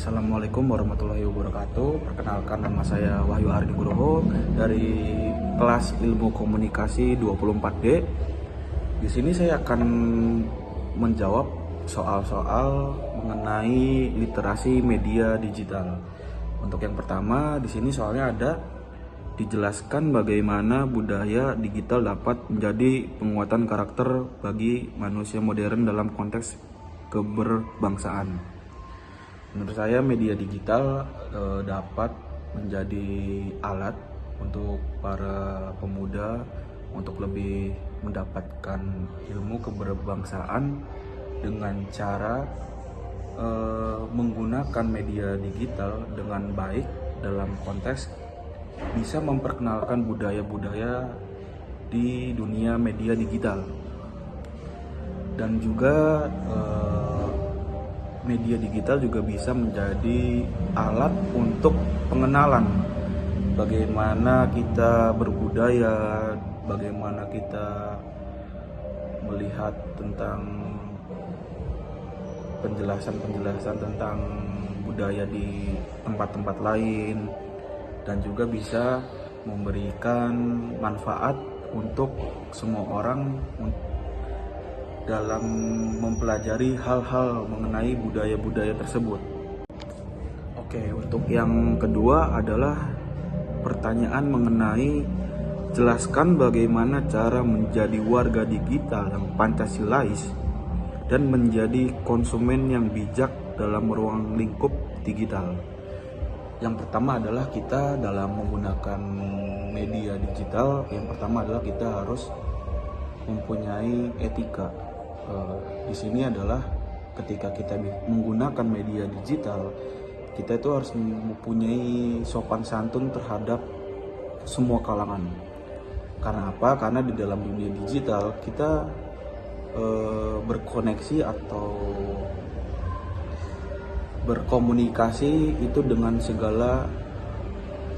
Assalamualaikum warahmatullahi wabarakatuh. Perkenalkan, nama saya Wahyu Ardi Nugroho dari kelas Ilmu Komunikasi 24D. Di sini saya akan menjawab soal-soal mengenai literasi media digital. Untuk yang pertama, di sini soalnya ada dijelaskan bagaimana budaya digital dapat menjadi penguatan karakter bagi manusia modern dalam konteks keberbangsaan. Menurut saya media digital dapat menjadi alat untuk para pemuda untuk lebih mendapatkan ilmu keberbangsaan dengan cara menggunakan media digital dengan baik dalam konteks bisa memperkenalkan budaya-budaya di dunia media digital. Dan juga media digital juga bisa menjadi alat untuk pengenalan bagaimana kita berbudaya, bagaimana kita melihat tentang penjelasan-penjelasan tentang budaya di tempat-tempat lain, dan juga bisa memberikan manfaat untuk semua orang dalam mempelajari hal-hal mengenai budaya-budaya tersebut. Oke, untuk yang kedua adalah pertanyaan mengenai jelaskan bagaimana cara menjadi warga digital yang Pancasilais dan menjadi konsumen yang bijak dalam ruang lingkup digital. Yang pertama adalah kita dalam menggunakan media digital, yang pertama adalah kita harus mempunyai etika. Di sini adalah ketika kita menggunakan media digital, kita itu harus mempunyai sopan santun terhadap semua kalangan. Karena apa? Karena di dalam dunia digital kita berkoneksi atau berkomunikasi itu dengan segala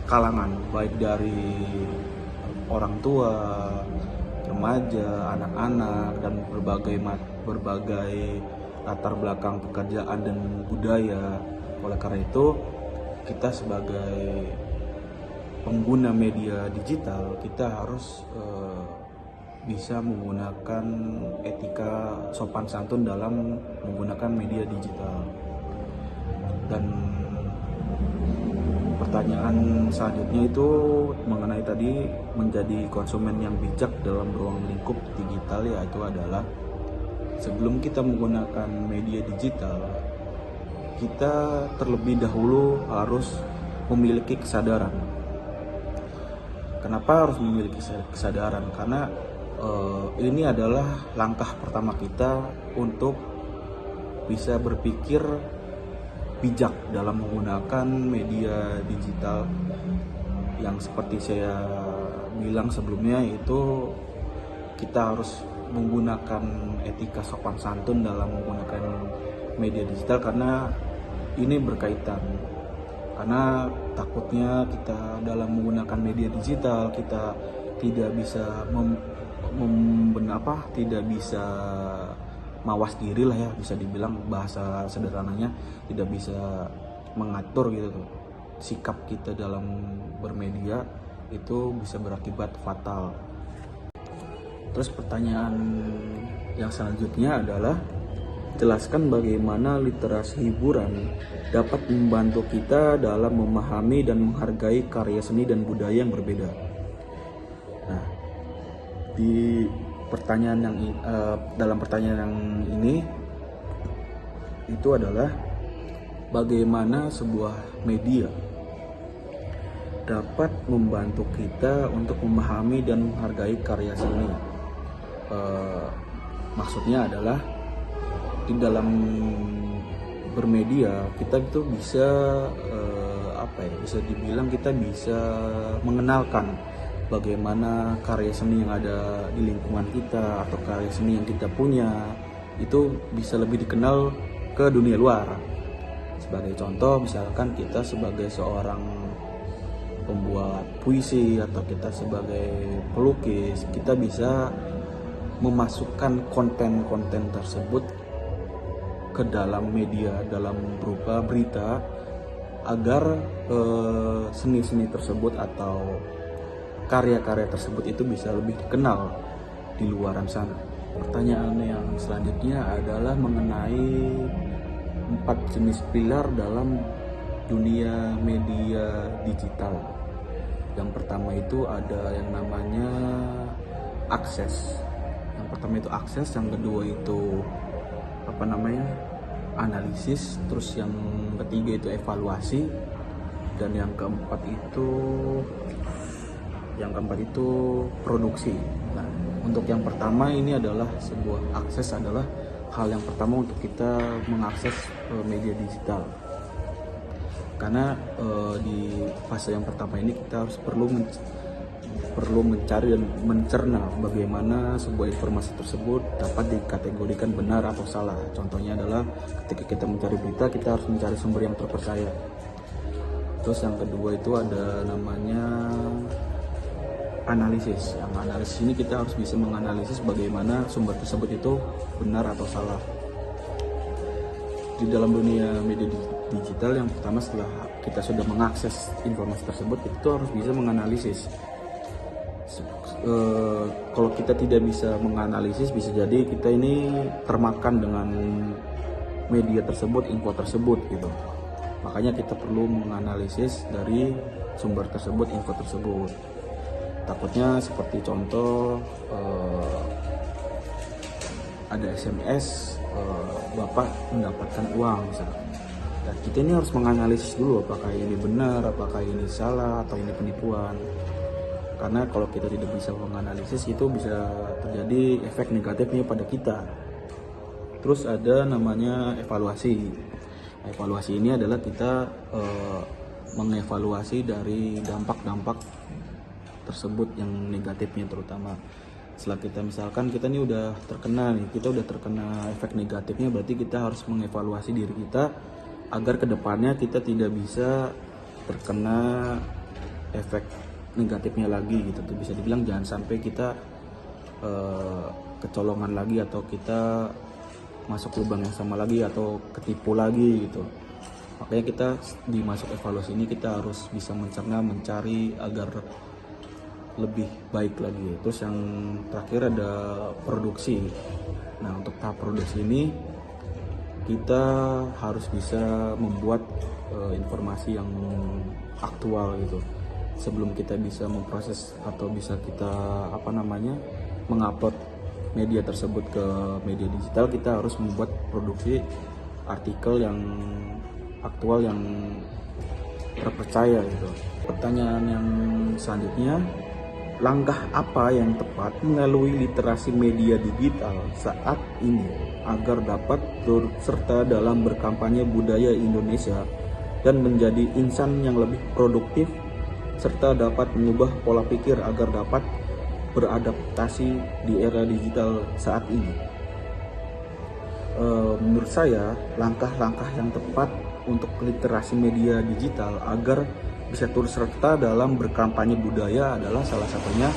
kalangan, baik dari orang tua, remaja, anak-anak, dan berbagai latar belakang pekerjaan dan budaya. Oleh karena itu, kita sebagai pengguna media digital, kita harus bisa menggunakan etika sopan santun dalam menggunakan media digital. Dan pertanyaan selanjutnya itu mengenai tadi menjadi konsumen yang bijak dalam ruang lingkup digital, yaitu adalah sebelum kita menggunakan media digital, kita terlebih dahulu harus memiliki kesadaran. Kenapa harus memiliki kesadaran? Karena ini adalah langkah pertama kita untuk bisa berpikir bijak dalam menggunakan media digital. Yang seperti saya bilang sebelumnya, itu kita harus menggunakan etika sopan santun dalam menggunakan media digital, karena ini berkaitan. Karena takutnya kita dalam menggunakan media digital, kita tidak bisa tidak bisa mawas diri lah ya, bisa dibilang bahasa sederhananya, tidak bisa mengatur gitu tuh sikap kita dalam bermedia, itu bisa berakibat fatal. Terus pertanyaan yang selanjutnya adalah jelaskan bagaimana literasi hiburan dapat membantu kita dalam memahami dan menghargai karya seni dan budaya yang berbeda. Nah, di dalam pertanyaan yang ini itu adalah bagaimana sebuah media dapat membantu kita untuk memahami dan menghargai karya seni. Maksudnya adalah di dalam bermedia kita itu bisa bisa dibilang kita bisa mengenalkan bagaimana karya seni yang ada di lingkungan kita, atau karya seni yang kita punya itu bisa lebih dikenal ke dunia luar. Sebagai contoh, misalkan kita sebagai seorang pembuat puisi atau kita sebagai pelukis, kita bisa memasukkan konten-konten tersebut ke dalam media dalam berupa berita agar seni-seni tersebut atau karya-karya tersebut itu bisa lebih dikenal di luaran sana. Pertanyaan yang selanjutnya adalah mengenai 4 jenis pilar dalam dunia media digital. Yang pertama itu ada yang namanya akses. Yang pertama itu akses, yang kedua itu analisis, terus yang ketiga itu evaluasi, dan yang keempat itu produksi. Nah, untuk yang pertama ini adalah sebuah akses, adalah hal yang pertama untuk kita mengakses media digital. Karena di fase yang pertama ini kita harus perlu mencari dan mencerna bagaimana sebuah informasi tersebut dapat dikategorikan benar atau salah. Contohnya adalah ketika kita mencari berita, kita harus mencari sumber yang terpercaya. Terus yang kedua itu ada namanya analisis. Yang analisis ini kita harus bisa menganalisis bagaimana sumber tersebut itu benar atau salah. Di dalam dunia media digital, yang pertama setelah kita sudah mengakses informasi tersebut, itu harus bisa menganalisis. Kalau kita tidak bisa menganalisis, bisa jadi kita ini termakan dengan media tersebut, info tersebut gitu. Makanya kita perlu menganalisis dari sumber tersebut, info tersebut. Takutnya seperti contoh ada SMS, Bapak mendapatkan uang misalkan. Dan kita ini harus menganalisis dulu apakah ini benar, apakah ini salah, atau ini penipuan. Karena kalau kita tidak bisa menganalisis, itu bisa terjadi efek negatifnya pada kita. Terus ada namanya evaluasi. Evaluasi ini adalah kita mengevaluasi dari dampak-dampak tersebut yang negatifnya terutama. Setelah kita misalkan kita ini udah terkena efek negatifnya, berarti kita harus mengevaluasi diri kita agar kedepannya kita tidak bisa terkena efek negatifnya lagi gitu. Bisa dibilang jangan sampai kita kecolongan lagi, atau kita masuk lubang yang sama lagi, atau ketipu lagi gitu. Makanya kita di masuk evaluasi ini kita harus bisa mencerna, mencari agar lebih baik lagi. Terus yang terakhir ada produksi. Nah, untuk tahap produksi ini kita harus bisa membuat informasi yang aktual gitu. Sebelum kita bisa memproses atau bisa kita mengupload media tersebut ke media digital, kita harus membuat produksi artikel yang aktual, yang terpercaya gitu. Pertanyaan yang selanjutnya, langkah apa yang tepat melalui literasi media digital saat ini agar dapat turut serta dalam berkampanye budaya Indonesia dan menjadi insan yang lebih produktif, serta dapat mengubah pola pikir agar dapat beradaptasi di era digital saat ini? Menurut saya, langkah-langkah yang tepat untuk literasi media digital agar bisa turut serta dalam berkampanye budaya adalah salah satunya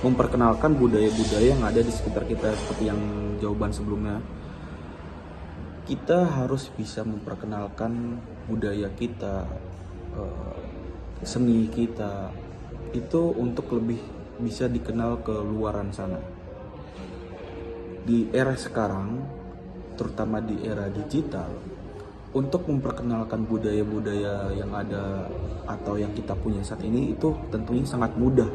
memperkenalkan budaya-budaya yang ada di sekitar kita. Seperti yang jawaban sebelumnya, kita harus bisa memperkenalkan budaya kita, seni kita itu untuk lebih bisa dikenal ke luaran sana. Di era sekarang, terutama di era digital, untuk memperkenalkan budaya-budaya yang ada atau yang kita punya saat ini itu tentunya sangat mudah.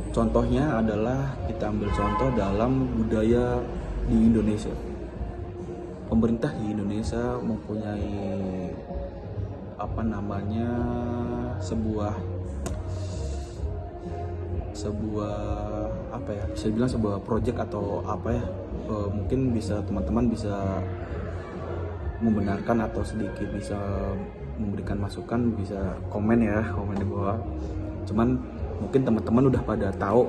Contohnya adalah kita ambil contoh dalam budaya di Indonesia. Pemerintah di Indonesia mempunyai sebuah proyek atau mungkin bisa teman-teman bisa membenarkan atau sedikit bisa memberikan masukan, bisa komen di bawah. Cuman mungkin teman-teman udah pada tahu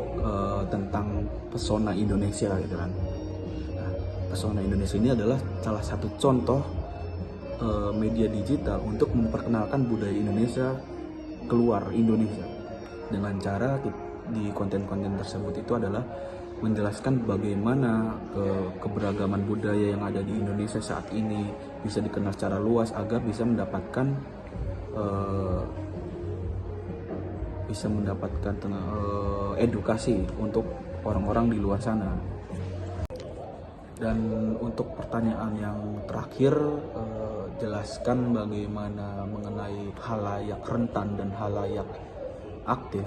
tentang pesona Indonesia gitu kan. Nah, pesona Indonesia ini adalah salah satu contoh media digital untuk memperkenalkan budaya Indonesia keluar Indonesia, dengan cara di konten-konten tersebut itu adalah menjelaskan bagaimana keberagaman budaya yang ada di Indonesia saat ini bisa dikenal secara luas agar bisa mendapatkan edukasi untuk orang-orang di luar sana. Dan untuk pertanyaan yang terakhir, jelaskan bagaimana mengenai halayak rentan dan halayak aktif.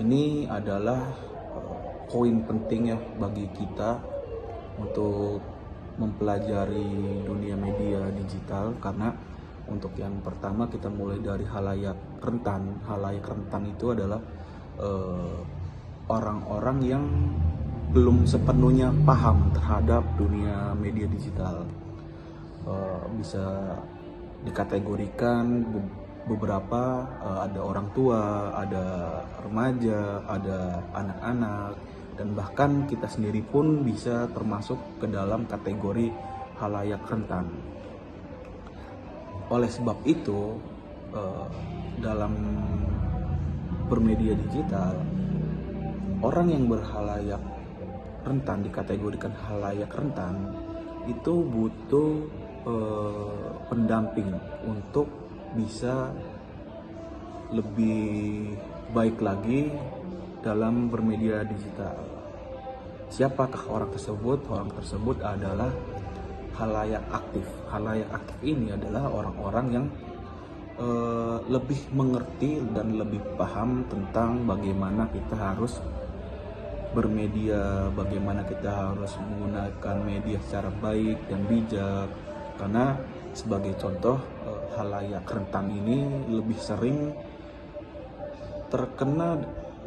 Ini adalah poin penting ya bagi kita untuk mempelajari dunia media digital, karena untuk yang pertama kita mulai dari halayak rentan. Halayak rentan itu adalah orang-orang yang belum sepenuhnya paham terhadap dunia media digital. Bisa dikategorikan beberapa, ada orang tua, ada remaja, ada anak-anak, dan bahkan kita sendiri pun bisa termasuk ke dalam kategori halayak rentan. Oleh sebab itu, dalam bermedia digital, orang yang berhalayak rentan, dikategorikan halayak rentan, itu butuh pendamping untuk bisa lebih baik lagi dalam bermedia digital. Siapakah orang tersebut? Orang tersebut adalah halayak aktif. Halayak aktif ini adalah orang-orang yang lebih mengerti dan lebih paham tentang bagaimana kita harus bermedia, bagaimana kita harus menggunakan media secara baik dan bijak. Karena sebagai contoh, halayak rentan ini lebih sering terkena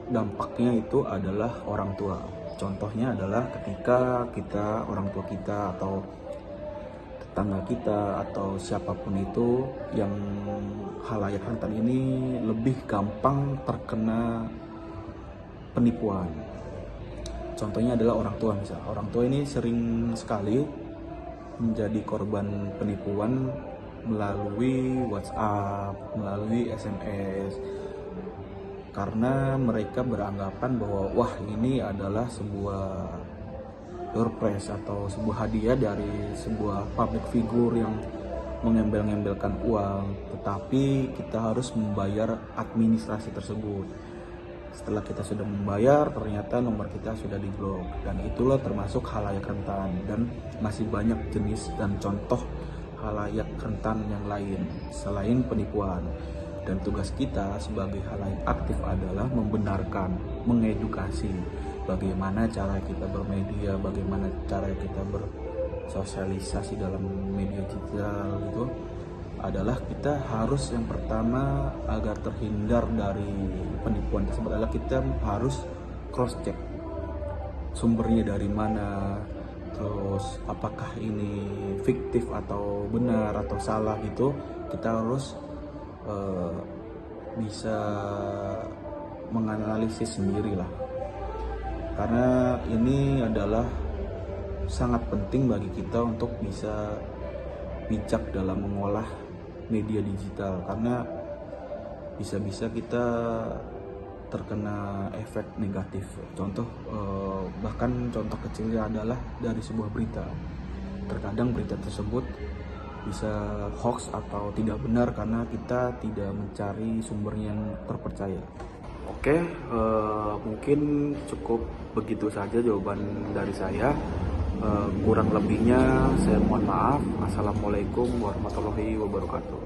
dampaknya itu adalah orang tua. Contohnya adalah ketika orang tua kita atau tetangga kita atau siapapun itu yang halayak rentan ini lebih gampang terkena penipuan. Contohnya adalah orang tua. Misalnya orang tua ini sering sekali menjadi korban penipuan melalui WhatsApp, melalui SMS, karena mereka beranggapan bahwa wah, ini adalah sebuah door prize atau sebuah hadiah dari sebuah public figure yang mengembel-ngembelkan uang, tetapi kita harus membayar administrasi tersebut. Setelah kita sudah membayar, ternyata nomor kita sudah diblok, dan itulah termasuk halayak rentan. Dan masih banyak jenis dan contoh halayak rentan yang lain selain penipuan. Dan tugas kita sebagai halayak aktif adalah membenarkan, mengedukasi bagaimana cara kita bermedia, bagaimana cara kita bersosialisasi dalam media digital. Itu adalah kita harus yang pertama, agar terhindar dari penipuan tersebut, adalah kita harus cross check sumbernya dari mana, terus apakah ini fiktif atau benar atau salah gitu. Kita harus bisa menganalisis sendirilah, karena ini adalah sangat penting bagi kita untuk bisa bijak dalam mengolah media digital, karena bisa-bisa kita terkena efek negatif. Contoh, bahkan contoh kecilnya adalah dari sebuah berita. Terkadang berita tersebut bisa hoax atau tidak benar karena kita tidak mencari sumbernya yang terpercaya. Oke, mungkin cukup begitu saja jawaban dari saya. Kurang lebihnya saya mohon maaf. Assalamualaikum warahmatullahi wabarakatuh.